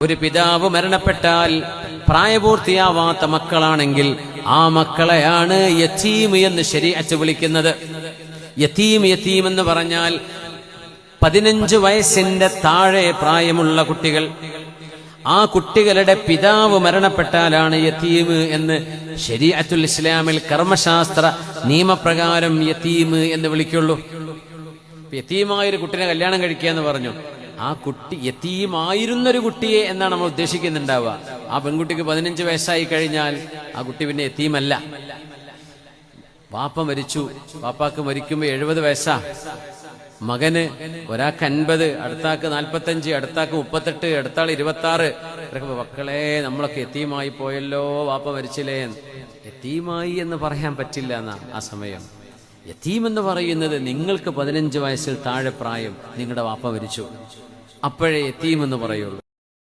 ഒരു പിതാവ് മരണപ്പെട്ടാൽ പ്രായപൂർത്തിയാവാത്ത മക്കളാണെങ്കിൽ ആ മക്കളെയാണ് യതീം എന്ന് ശരീഅത്ത് വിളിക്കുന്നത്. യതീം എന്ന് പറഞ്ഞാൽ 15 വയസ്സിന്റെ താഴെ പ്രായമുള്ള കുട്ടികൾ. ആ കുട്ടികളുടെ പിതാവ് മരണപ്പെട്ടാലാണ് യതീം എന്ന് ശരീഅത്തുൽ ഇസ്ലാമിൽ കർമ്മശാസ്ത്ര നിയമപ്രകാരം യതീം എന്ന് വിളിക്കുള്ളൂ. യതീമായൊരു കുട്ടിനെ കല്യാണം കഴിക്കുക എന്ന് പറഞ്ഞു. ആ കുട്ടി യതീമായിരുന്നൊരു കുട്ടിയെ എന്നാണ് നമ്മൾ ഉദ്ദേശിക്കുന്നുണ്ടാവുക. ആ പെൺകുട്ടിക്ക് 15 വയസ്സായി കഴിഞ്ഞാൽ ആ കുട്ടി പിന്നെ യതീമല്ല. വാപ്പ മരിച്ചു, വാപ്പാക്ക് മരിക്കുമ്പോൾ 70 വയസ്സാ. മകന് ഒരാൾക്ക് 50, അടുത്താക്ക് 45, അടുത്താക്ക് 38, അടുത്താൾ 26. മക്കളെ നമ്മളൊക്കെ യതീമായി പോയല്ലോ, വാപ്പ മരിച്ചില്ലേ. യതീമായി എന്ന് പറയാൻ പറ്റില്ല എന്നാ ആ സമയം. യതീം എന്ന് പറയുന്നത് നിങ്ങൾക്ക് 15 വയസ്സിൽ താഴെ പ്രായം, നിങ്ങളുടെ വാപ്പ മരിച്ചു, അപ്പോഴേ യതീം എന്ന് പറയുള്ളൂ.